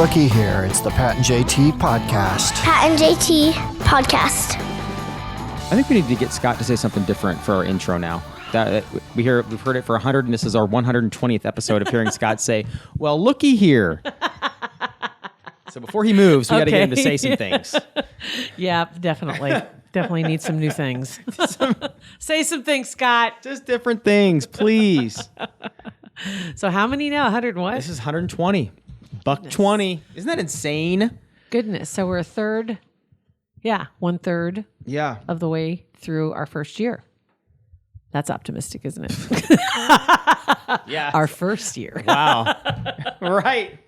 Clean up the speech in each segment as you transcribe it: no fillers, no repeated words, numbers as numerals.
Looky here, it's the Pat and JT podcast. Pat and JT podcast. I think we need to get Scott to say something different for our intro now. We've heard it for 100, and this is our 120th episode of hearing Scott say, "Well, looky here." So before he moves, we got to get him to say some things. Yeah, definitely. Definitely need some new things. Say some things, Scott. Just different things, please. So how many now? 100 what? This is 120. $1.20. Isn't that insane? Goodness. So we're a third. Yeah, 1/3 of the way through our first year. That's optimistic, isn't it? Yeah. Our first year. Wow. Right.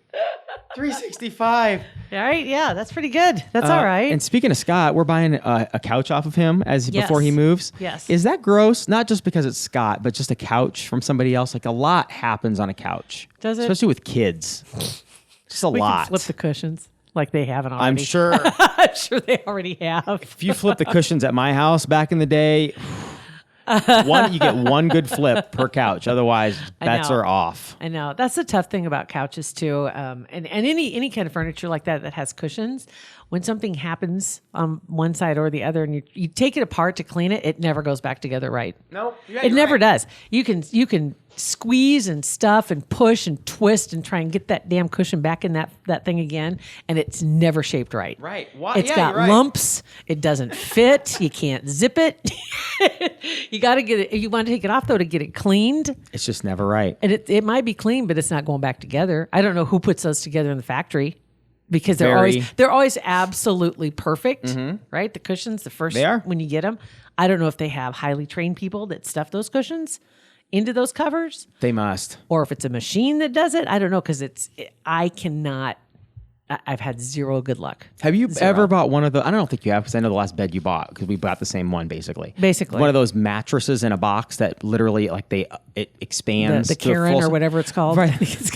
365. All right. Yeah, that's pretty good. That's all right. And speaking of Scott, we're buying a couch off of him before he moves. Yes. Is that gross? Not just because it's Scott, but just a couch from somebody else. Like a lot happens on a couch. Does it? Especially with kids. Just a we lot. can flip the cushions like they haven't already. I'm sure. I'm sure they already have. If you flip the cushions at my house back in the day, you get one good flip per couch. Otherwise, bets are off. I know. That's the tough thing about couches too. And any kind of furniture like that has cushions. When something happens on one side or the other, and you take it apart to clean it, it never goes back together right. No, it never does. You can squeeze and stuff and push and twist and try and get that damn cushion back in that thing again, and it's never shaped right. Right. Why? It's got lumps. It doesn't fit. You can't zip it. You got to get it. You want to take it off though to get it cleaned. It's just never right. And it might be clean, but it's not going back together. I don't know who puts those together in the factory. Because they're always absolutely perfect, right? The cushions, when you get them. I don't know if they have highly trained people that stuff those cushions into those covers. They must. Or if it's a machine that does it. I don't know, because I've had zero good luck. Have you ever bought one of the, I don't think you have, because I know the last bed you bought, because we bought the same one basically. Basically. One of those mattresses in a box that literally it expands. The Karen or whatever it's called. Right. It's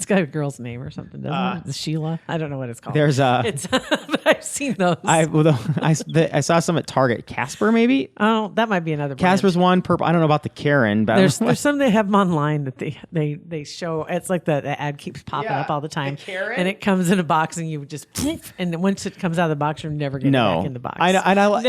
got a girl's name or something, doesn't it? The Sheila? I don't know what it's called. But I've seen those. I saw some at Target. Casper maybe? Oh, that might be another brand. Casper's one, purple. I don't know about the Karen. But there's some they have them online that they show. It's like the ad keeps popping up all the time. The Karen? And it comes in a box and you just, and then once it comes out of the box, you're never getting it back in the box. I know.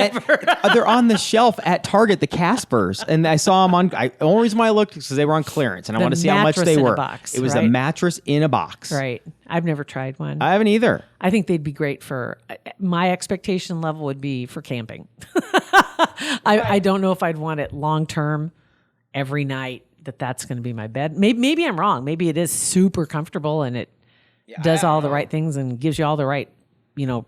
They're on the shelf at Target, the Caspers, and I saw them on. The only reason why I looked is because they were on clearance, and I want to see how much they were. It was a mattress in a box. Right. I've never tried one. I haven't either. I think they'd be great for. My expectation level would be for camping. I don't know if I'd want it long term, every night. That's going to be my bed. Maybe I'm wrong. Maybe it is super comfortable and it does all the right things and gives you all the right,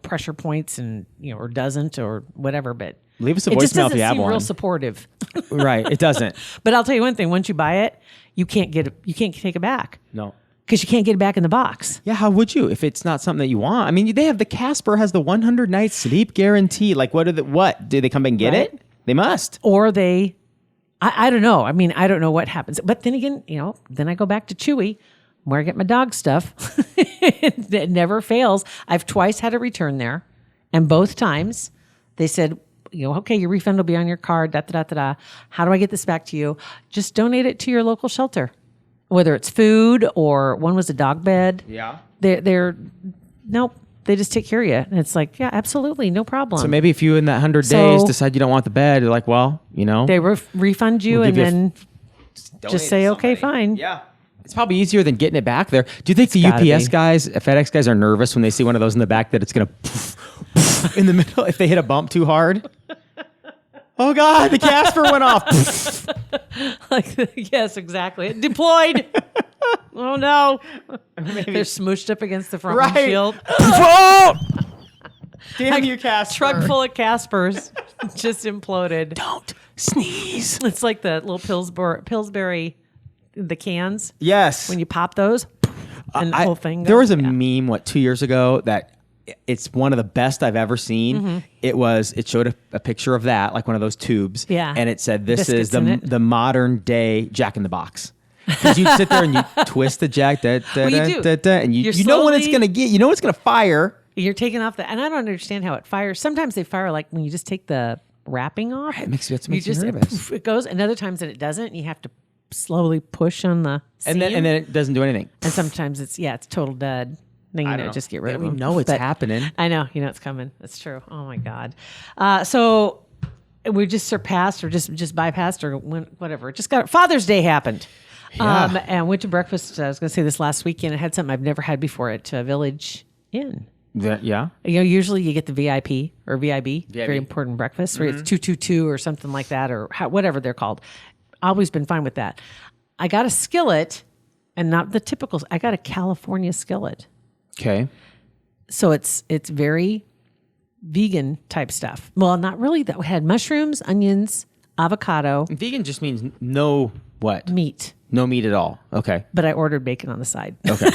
pressure points and, or doesn't or whatever. But leave us a voicemail if you have one. It just doesn't seem real supportive. Right. It doesn't. But I'll tell you one thing. Once you buy it, you can't take it back. No. Because you can't get it back in the box. Yeah, how would you if it's not something that you want? I mean, they have the Casper has the 100 night sleep guarantee. Like, what do they come back and get it? They must. Or they, I don't know. I mean, I don't know what happens. But then again, then I go back to Chewy, where I get my dog stuff. It never fails. I've twice had a return there, and both times they said, okay, your refund will be on your card. Da da da da. How do I get this back to you? Just donate it to your local shelter. Whether it's food or one was a dog bed. Yeah. Nope. They just take care of you. And it's like, yeah, absolutely. No problem. So maybe if you in that 100 days decide you don't want the bed, you're like, well, They refund you and then just say, okay, fine. Yeah. It's probably easier than getting it back there. Do you think the UPS guys, FedEx guys are nervous when they see one of those in the back that it's going to in the middle if they hit a bump too hard? Oh, God, the Casper went off. Yes, exactly. Deployed. Oh, no. Maybe. They're smooshed up against the front windshield. Damn you, Casper. Truck full of Caspers just imploded. Don't sneeze. It's like the little Pillsbury, the cans. Yes. When you pop those, and the whole thing goes. There was a meme, 2 years ago that it's one of the best I've ever seen. Mm-hmm. It showed a picture of that, like one of those tubes. Yeah. And it said, this is the modern day Jack in the Box. Because you sit there and you twist the jack, and you know when it's going to get, it's going to fire. You're taking off and I don't understand how it fires. Sometimes they fire like when you just take the wrapping off. Right, it makes you nervous. It goes, and other times that it doesn't, and you have to slowly push on the seam. And then it doesn't do anything. And sometimes it's total dud. Then I you don't know, know. just get rid of We them. know it's But happening. I know, you know it's coming. That's true. Oh my God. So we just surpassed or just bypassed or whatever. Just got Father's Day happened. Yeah. And went to breakfast. I was going to say this last weekend. I had something I've never had before at Village Inn. Yeah. You know, usually you get the VIP or VIB, very important breakfast, where it's 222 or something like that, or whatever they're called. Always been fine with that. I got a skillet, and not the typical. I got a California skillet, Okay. so it's very vegan type stuff. Well, not really. That had mushrooms, onions, avocado, Vegan just means no what? meat, No meat at all. Okay. but I ordered bacon on the side. Okay.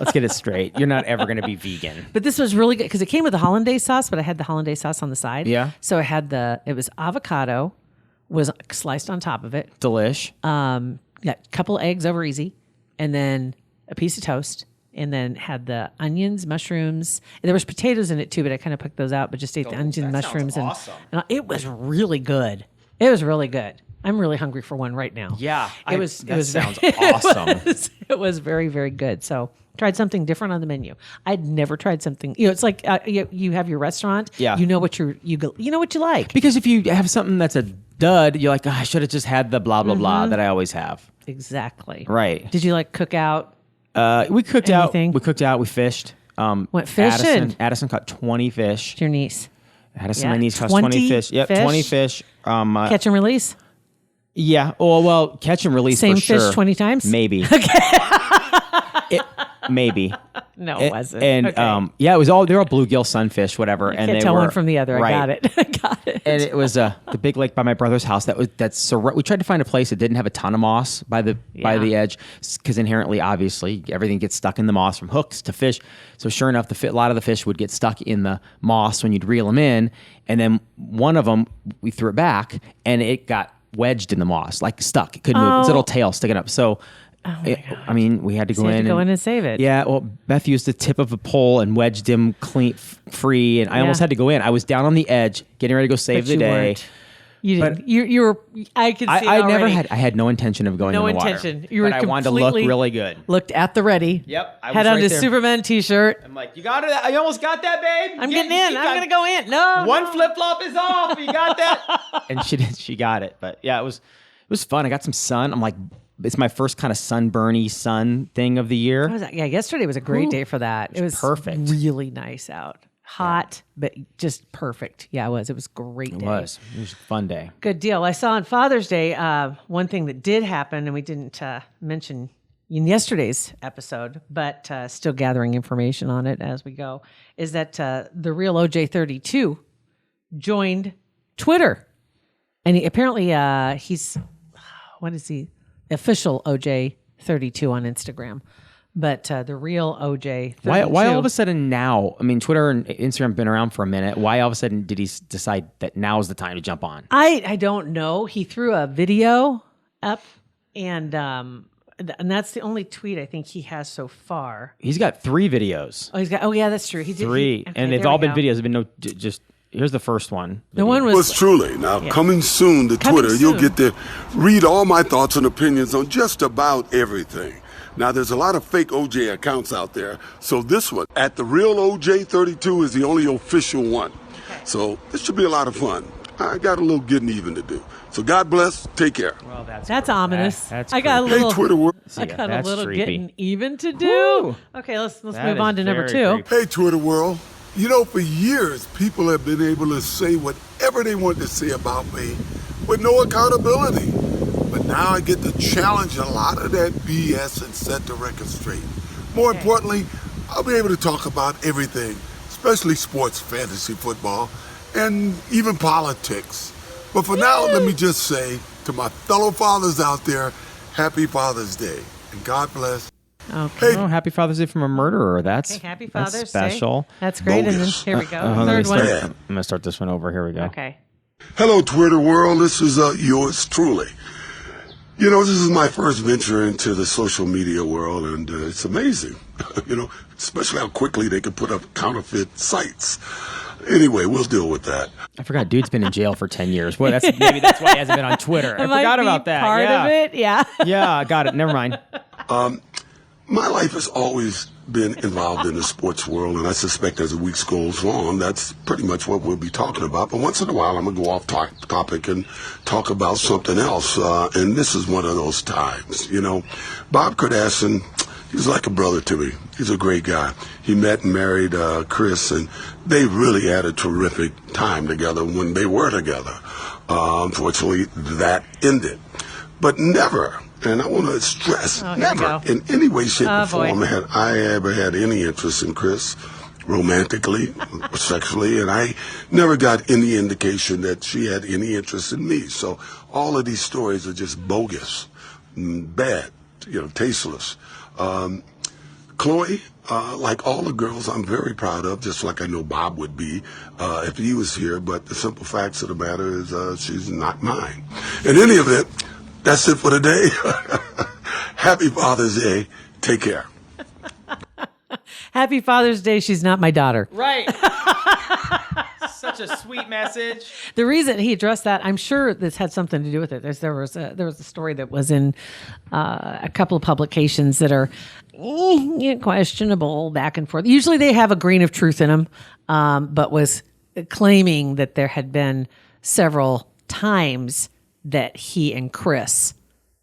Let's get it straight. You're not ever going to be vegan. But this was really good because it came with a hollandaise sauce, but I had the hollandaise sauce on the side. Yeah. So I had it was avocado, was sliced on top of it. Delish. Yeah, a couple eggs over easy, and then a piece of toast, and then had the onions, mushrooms. And there was potatoes in it too, but I kind of picked those out, but just ate the onions and mushrooms. awesome. And it was really good. It was really good. I'm really hungry for one right now. Yeah. That sounds awesome. It was very, very good. So tried something different on the menu. I'd never tried something. You know, it's like you have your restaurant. Yeah. You know what you know what you like. Because if you have something that's a dud, you're like, I should have just had the blah, blah, blah that I always have. Exactly. Right. Did you like cook out? We cooked Anything? out. We cooked out. We fished. Went fishing? Addison caught 20 fish. Your niece. Addison, Yeah. my niece, caught 20 20 fish. Yep, fish? 20 fish. Catch and release? Yeah. Well, catch and release Same for sure. fish 20 times? Maybe. Maybe. No, it wasn't. And Okay. yeah, they're all bluegill, sunfish, whatever. And Can't they tell were, one from the other. Right. I got it. I got it. And it was the big lake by my brother's house. We tried to find a place that didn't have a ton of moss by the edge, because inherently, obviously, everything gets stuck in the moss from hooks to fish. So sure enough, a lot of the fish would get stuck in the moss when you'd reel them in, and then one of them we threw it back, and it got wedged in the moss, like stuck. It couldn't move. Its little tail sticking up. So. I mean, we had to So go you had in. to go in and save it. Yeah, well, Beth used the tip of a pole and wedged him clean, free, and I almost had to go in. I was down on the edge, getting ready to go save But the you day. weren't. You didn't. You were. I could see. I never already. I had no intention of going No in the water. intention. You were but I wanted to look completely- really good. Looked at the ready. Yep, I was Had on right his there. Superman T-shirt. I'm like, you got it? You almost got that, babe? I'm getting in. I'm gonna go in. No. One no. flip flop is off. You got that? And she did. She got it. But yeah, it was fun. I got some sun. I'm like, it's my first kind of sunburny sun thing of the year. What was that? Yeah, yesterday was a great day for that. It was perfect. Really nice out. Hot, but just perfect. Yeah, it was. It was a great day. It was a fun day. Good deal. I saw on Father's Day, one thing that did happen, and we didn't mention in yesterday's episode, but still gathering information on it as we go, is that the real OJ32 joined Twitter. And apparently he's, what is he? Official OJ32 on Instagram. But the real OJ32. Why all of a sudden now? I mean, Twitter and Instagram have been around for a minute. Why all of a sudden did he decide that now is the time to jump on? I don't know. He threw a video up, and that's the only tweet I think he has so far. He's got 3 videos. Oh, he's got. Oh, yeah, that's true. He did 3, okay, and they've there all we been go. videos. They've been just. Here's the first one. The one was Yours truly. Now, coming soon to Coming Twitter, you'll soon. get to read all my thoughts and opinions on just about everything. Now, there's a lot of fake OJ accounts out there, so this one, at the real OJ32, is the only official one. So this should be a lot of fun. I got a little getting even to do. So God bless. Take care. Well, that's ominous. That's I got a creepy. little. Hey, Twitter world. I got a that's little creepy. getting even to do. Woo. Okay, let's That move is on to number very 2. creepy. Hey, Twitter world. You know, for years, people have been able to say whatever they want to say about me with no accountability. But now I get to challenge a lot of that BS and set the record straight. More importantly, I'll be able to talk about everything, especially sports, fantasy football, and even politics. But for now, let me just say to my fellow fathers out there, Happy Father's Day, and God bless. Okay. Oh, happy Father's Day from a murderer. That's Okay, happy that's Father's special. Day. That's great. And then Bogus. here we go. Let me Third one. start- I'm gonna start this one over. Here we go. Okay. Hello, Twitter world. This is yours truly. You know, this is my first venture into the social media world, and it's amazing. You know, especially how quickly they can put up counterfeit sites. Anyway, we'll deal with that. I forgot. Dude's been in jail for 10 years. Well, maybe that's why he hasn't been on Twitter. I Might forgot be about that. Part yeah. of it. Yeah. Yeah, got it. Never mind. My life has always been involved in the sports world, and I suspect as the weeks goes on, that's pretty much what we'll be talking about. But once in a while, I'm going to go off topic and talk about something else, and this is one of those times. You know, Bob Kardashian, he's like a brother to me. He's a great guy. He met and married Chris, and they really had a terrific time together when they were together. Unfortunately, that ended. But never, and I want to stress, never in any way, shape, or form had I ever had any interest in Chris, romantically, or sexually, and I never got any indication that she had any interest in me. So all of these stories are just bogus, bad, tasteless. Chloe, like all the girls, I'm very proud of, just like I know Bob would be if he was here. But the simple facts of the matter is she's not mine. In any event, that's it for today. Happy Father's Day. Take care. Happy Father's Day. She's not my daughter. Right. Such a sweet message. The reason he addressed that, I'm sure this had something to do with it. There was a story that was in a couple of publications that are questionable back and forth. Usually they have a grain of truth in them, but was claiming that there had been several times that he and Chris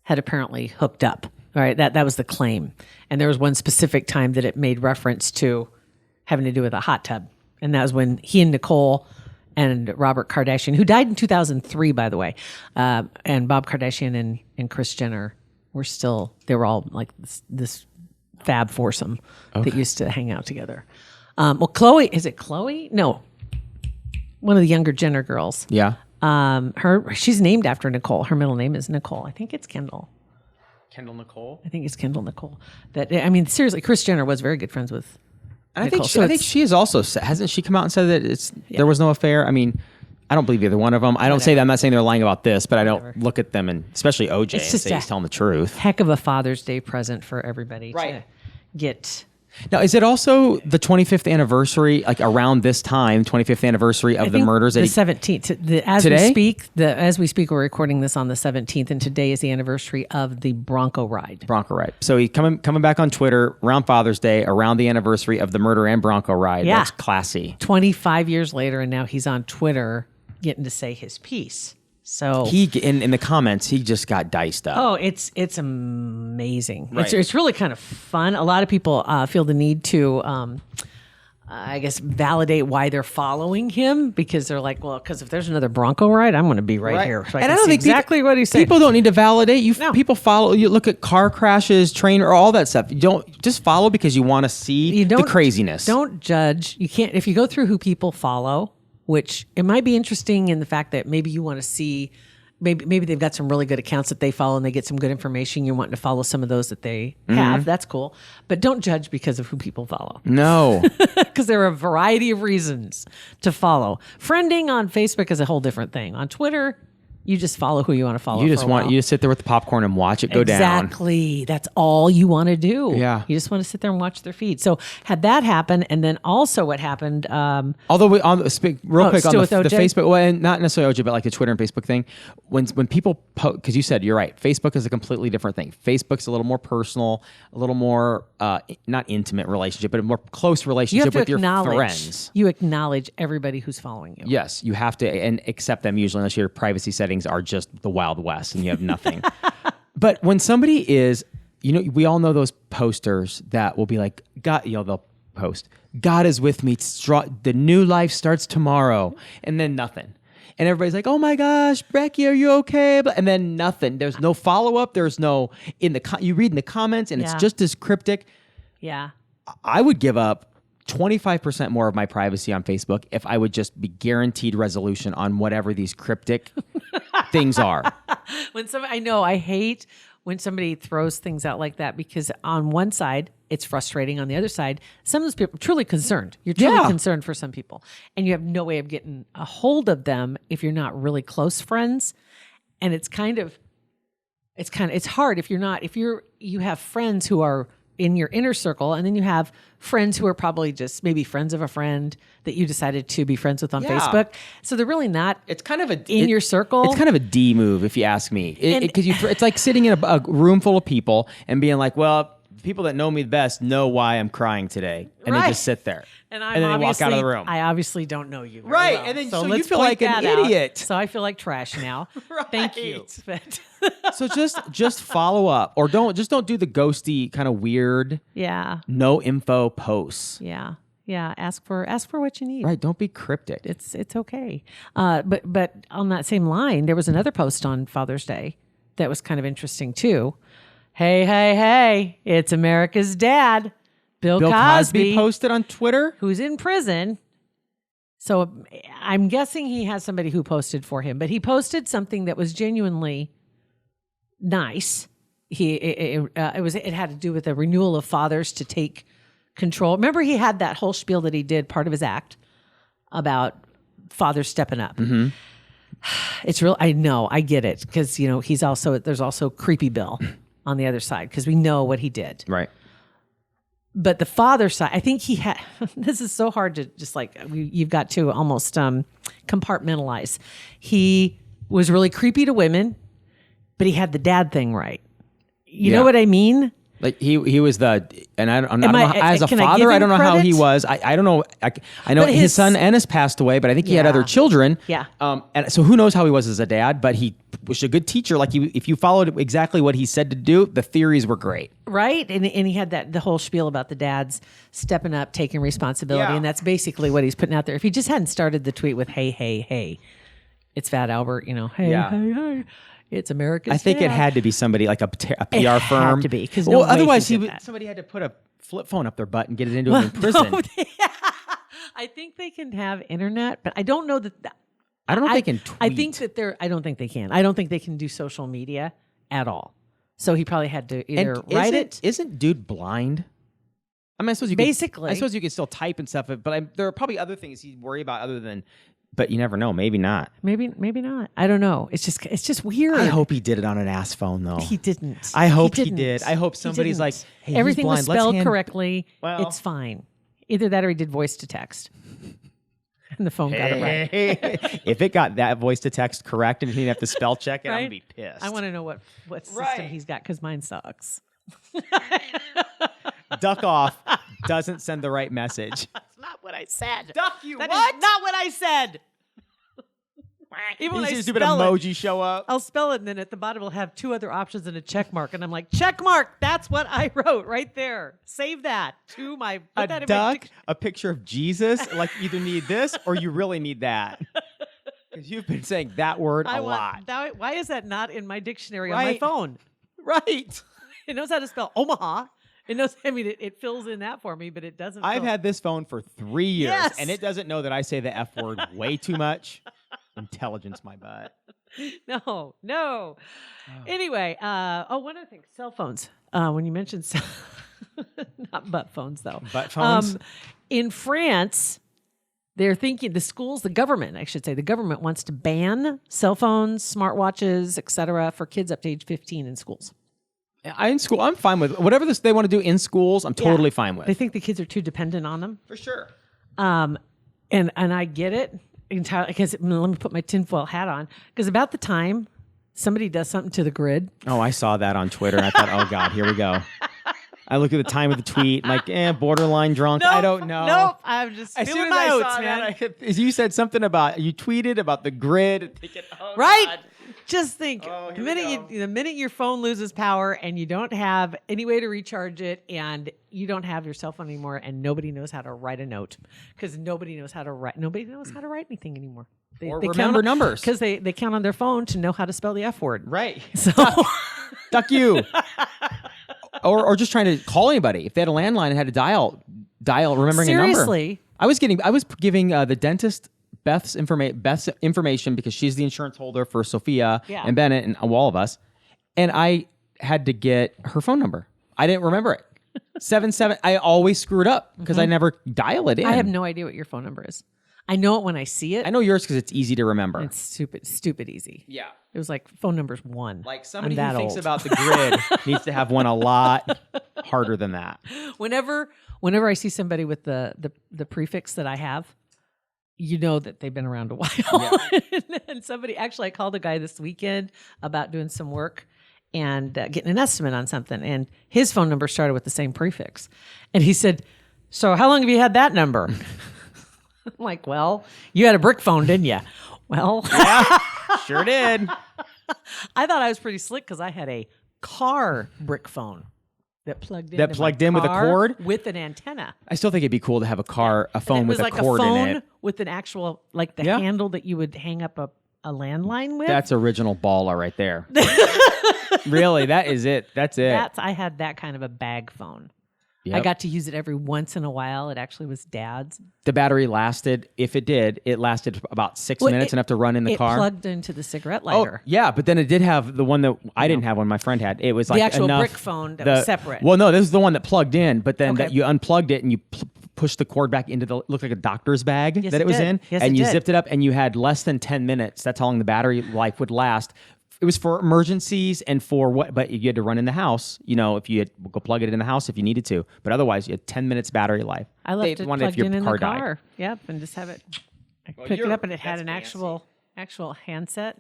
had apparently hooked up. All right, that was the claim. And there was one specific time that it made reference to having to do with a hot tub. And that was when he and Nicole and Robert Kardashian, who died in 2003, by the way, and Bob Kardashian and Kris Jenner they were all like this fab foursome that used to hang out together. Well, Chloe, is it Chloe? No. One of the younger Jenner girls. Yeah. She's named after Nicole. Her middle name is Nicole. I think it's Kendall. Kendall Nicole? I think it's Kendall Nicole. Seriously, Kris Jenner was very good friends with And Nicole. I think she has also said, hasn't she come out and said that there was no affair? I mean, I don't believe either one of them. I don't say that. I'm not saying they're lying about this, but I don't look at them, and especially OJ, and say he's telling the truth. Heck of a Father's Day present for everybody to get. Now, is it also the 25th anniversary, like around this time, 25th anniversary of the murders? The 17th. As we speak, we're recording this on the 17th, and today is the anniversary of the Bronco ride. So he's coming back on Twitter around Father's Day, around the anniversary of the murder and Bronco ride. Yeah. That's classy. 25 years later, and now he's on Twitter getting to say his piece. So he in the comments, he just got diced up. Oh, it's amazing. Right. It's really kind of fun. A lot of people feel the need to, I guess, validate why they're following him, because they're like, well, because if there's another Bronco ride, I'm going to be right here. So I don't think exactly what he's saying. People don't need to validate you. No. People follow. You look at car crashes, train, or all that stuff. You don't just follow because you want to see the craziness. Don't judge. You can't if you go through who people follow. Which it might be interesting in the fact that maybe you want to see, maybe they've got some really good accounts that they follow and they get some good information. You're wanting to follow some of those that they have. That's cool. But don't judge because of who people follow. No. Because there are a variety of reasons to follow. Friending on Facebook is a whole different thing. On Twitter, you just follow who you want to follow. You just sit there with the popcorn and watch it go down. Exactly. That's all you want to do. Yeah. You just want to sit there and watch their feed. So had that happen, and then also what happened. Although quick on the Facebook, well, and not necessarily OJ, but like the Twitter and Facebook thing. When people post, because you said you're right, Facebook is a completely different thing. Facebook's a little more personal, a little more not intimate relationship, but a more close relationship with your friends. You acknowledge everybody who's following you. Yes, you have to, and accept them usually, unless your privacy settings are just the Wild West and you have nothing. But when somebody is, we all know those posters that will be like, God, they'll post, God is with me. The new life starts tomorrow, and then nothing. And everybody's like, oh my gosh, Becky, are you okay? And then nothing. There's no follow up. There's no you read in the comments, and it's just as cryptic. Yeah. I would give up 25% more of my privacy on Facebook if I would just be guaranteed resolution on whatever these cryptic things are. I hate when somebody throws things out like that, because on one side, it's frustrating. On the other side, some of those people are truly concerned. You're truly concerned for some people, and you have no way of getting a hold of them if you're not really close friends. And it's hard if you have friends who are in your inner circle, and then you have friends who are probably just maybe friends of a friend that you decided to be friends with on Facebook. So they're really not. It's kind of your circle. It's kind of a D move, if you ask me. Because it's like sitting in a room full of people and being like, well, people that know me best know why I'm crying today, and they Right. just sit there, And then they walk out of the room. I obviously don't know you. Very Right, well. and then so you let's feel point like an that out. idiot. So I feel like trash now. Thank you. So just follow up, or don't do the ghosty kind of weird, Yeah. no info posts. Yeah. Yeah. Ask for what you need. Right, don't be cryptic. It's okay. But on that same line, there was another post on Father's Day that was kind of interesting too. Hey, it's America's dad, Bill Cosby posted on Twitter. who's in prison. So I'm guessing he has somebody who posted for him, but he posted something that was genuinely nice. It had to do with the renewal of fathers to take control. Remember, he had that whole spiel that he did, part of his act, about fathers stepping up. Mm-hmm. It's real. I know. I get it because there's also creepy Bill on the other side because we know what he did. Right. But the father side, I think he had. This is so hard to just you've got to almost compartmentalize. He was really creepy to women, but he had the dad thing right. You know what I mean? Like he was I don't know as a can I father give I him don't know how he credit? was. I don't know. I know But his son Ennis passed away, but I think he had Yeah. other children. Yeah. And so who knows how he was as a dad? But he was a good teacher. Like if you followed exactly what he said to do, the theories were great. Right. And he had the whole spiel about the dads stepping up, taking responsibility. Yeah. And that's basically what he's putting out there. If he just hadn't started the tweet with, hey, it's Fat Albert, hey, it's America's I think dad. it had to be somebody like a PR It firm. had to be, because otherwise somebody had to put a flip phone up their butt and get it into him in prison. I think they can have internet, but I don't know that. I don't know if they can tweet. I think that I don't think they can. I don't think they can do social media at all. So he probably had to either write it. Isn't dude blind? I mean, I suppose you could still type and stuff, but there are probably other things he'd worry about other than. But you never know. Maybe not. Maybe not. I don't know. It's just weird. I hope he did it on an ass phone, though. He didn't. I hope he didn't. did. I hope somebody's like, hey, he's everything blind. was Let's spelled hand- correctly. Well- It's fine. Either that or he did voice to text, and the phone got it right. If it got that voice to text correct and he didn't have to spell check it, I'm Right? gonna be pissed. I want to know what system Right. he's got because mine sucks. Duck off. Doesn't send the right message. That's not what I said. Duck you. That what? is not what I said. Even when You I see a stupid spell emoji it, show up. I'll spell it, and then at the bottom will have two other options and a check mark, and I'm like, check mark. That's what I wrote right there. Save that to my put A that in my duck, a picture of Jesus. Like you either need this or you really need that. Because you've been saying that word a lot. Why is that not in my dictionary on my Right. phone? Right. It knows how to spell Omaha. It knows. I mean, it fills in that for me, but it doesn't. I've had this phone for 3 years, Yes. and it doesn't know that I say the F word way too much. Intelligence, my butt. No. Anyway, one other thing, cell phones. When you mentioned not butt phones though. Butt phones? In France, they're thinking the government wants to ban cell phones, smartwatches, etc. for kids up to age 15 in schools. In school, I'm fine with whatever they want to do in schools. I'm totally fine with. They think the kids are too dependent on them. For sure. And I get it entirely because let me put my tinfoil hat on because about the time somebody does something to the grid. Oh, I saw that on Twitter. And I thought, oh God, here we go. I look at the time of the tweet, I'm like, borderline drunk. I don't know. Nope. I'm just As soon feeling as my I oats, saw man. that, you said something you tweeted about the grid. And thinking, oh, Right? God. Just think, Oh, the here we minute your phone loses power and you don't have any way to recharge it and you don't have your cell phone anymore and nobody knows how to write a note because nobody knows how to write anything anymore. Or remember numbers. Because they count on their phone to know how to spell the F word. Right. So Duck you. or just trying to call anybody. If they had a landline and had to dial remembering a number. seriously, I was giving the dentist Beth's information because she's the insurance holder for Sophia and Bennett and all of us. And I had to get her phone number. I didn't remember it. 77. I always screw it up because I never dial it in. I have no idea what your phone number is. I know it when I see it. I know yours because it's easy to remember. It's stupid easy. Yeah. It was like phone number's 1. Like somebody I'm who that thinks old. about the grid needs to have one a lot harder than that. Whenever I see somebody with the prefix that I have, you know that they've been around a while. And somebody, actually, I called a guy this weekend about doing some work, and getting an estimate on something. And his phone number started with the same prefix. And he said, so how long have you had that number? I'm like, well, you had a brick phone, didn't you? Well, Yeah, sure did. I thought I was pretty slick because I had a car brick phone that plugged in. With a cord? with an antenna. I still think it'd be cool to have a phone with a cord a phone in it. with an actual, like the handle that you would hang up a landline with. That's original baller right there. Really, that is it. That's it. I had that kind of a bag phone. Yep. I got to use it every once in a while. It actually was Dad's. The battery lasted, if it did, it lasted about 6 minutes enough to run in the car. It plugged into the cigarette lighter. Oh, yeah, but then it did have the one that I didn't have one my friend had. It was like the actual enough, brick phone that was separate. Well, no, this is the one that plugged in, but then Okay. that you unplugged it and you pushed the cord back into looked like a doctor's bag Yes, that it was did. in, Yes, and it you did. zipped it up and you had less than 10 minutes. That's how long the battery life would last. It was for emergencies and for what, but you had to run in the house, if you had go plug it in the house if you needed to, but otherwise you had 10 minutes battery life. I left it wanted plugged if your in car the died. car. Yep, and just have it. I pick it up and it had an actual handset.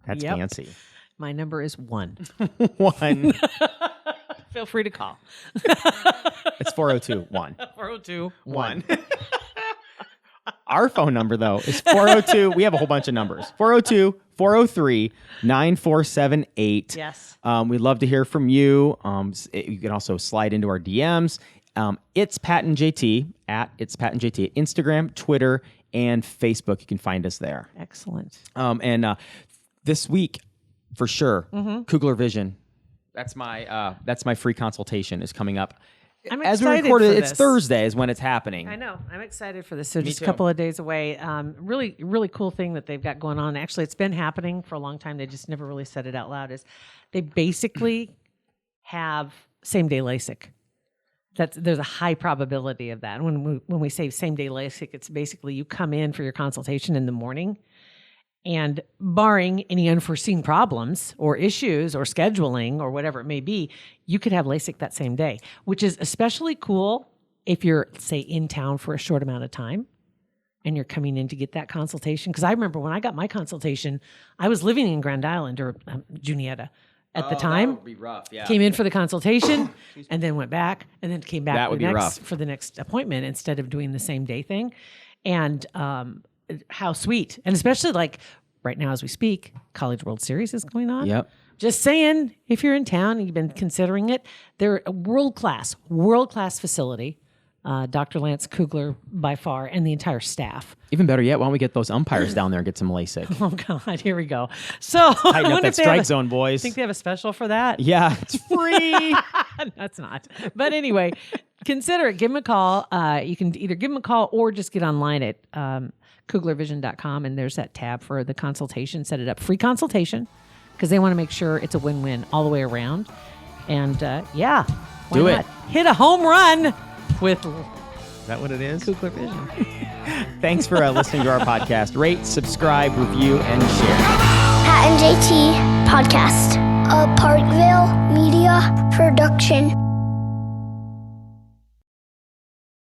That's Yep. fancy. My number is 1. 1. Feel free to call. It's 402 1. 402 1. Our phone number, though, is 402. We have a whole bunch of numbers. 402 403 9478. Yes. We'd love to hear from you. You can also slide into our DMs. It's Pat and JT at It's Pat and JT. Instagram, Twitter, and Facebook. You can find us there. Excellent. And this week, for sure, Kugler Vision. That's my free consultation is coming up. I'm As we excited recorded, for it's this. Thursday is when it's happening. I know. I'm excited for this. So just too. a couple of days away. Really, really cool thing that they've got going on. Actually, it's been happening for a long time. They just never really said it out loud. Is they basically have same day LASIK. There's a high probability of that. When we say same day LASIK, it's basically you come in for your consultation in the morning, and barring any unforeseen problems or issues or scheduling or whatever it may be, you could have LASIK that same day, which is especially cool if you're, say, in town for a short amount of time and you're coming in to get that consultation. Because I remember when I got my consultation, I was living in Grand Island or Juniata at the time. That would be rough, yeah. Came in for the consultation and then went back and then came back That would be rough. for the next appointment instead of doing the same day thing. And how sweet. And especially like right now as we speak, College World Series is going on. Yep. Just saying, if you're in town and you've been considering it, they're a world-class facility. Dr. Lance Kugler by far and the entire staff. Even better yet, why don't we get those umpires down there and get some LASIK? Oh, God, here we go. So Tighten up that strike zone, boys. Think they have a special for that? Yeah, it's free. That's not. But anyway, consider it. Give them a call. You can either give them a call or just get online at kuglervision.com, and there's that tab for the consultation. Set it up. Free consultation, because they want to make sure it's a win-win all the way around. And why Do it. not? Hit a home run with Is that what it is? Kugler Vision. Thanks for listening to our podcast. Rate, subscribe, review, and share. Pat and JT Podcast, a Parkville Media Production.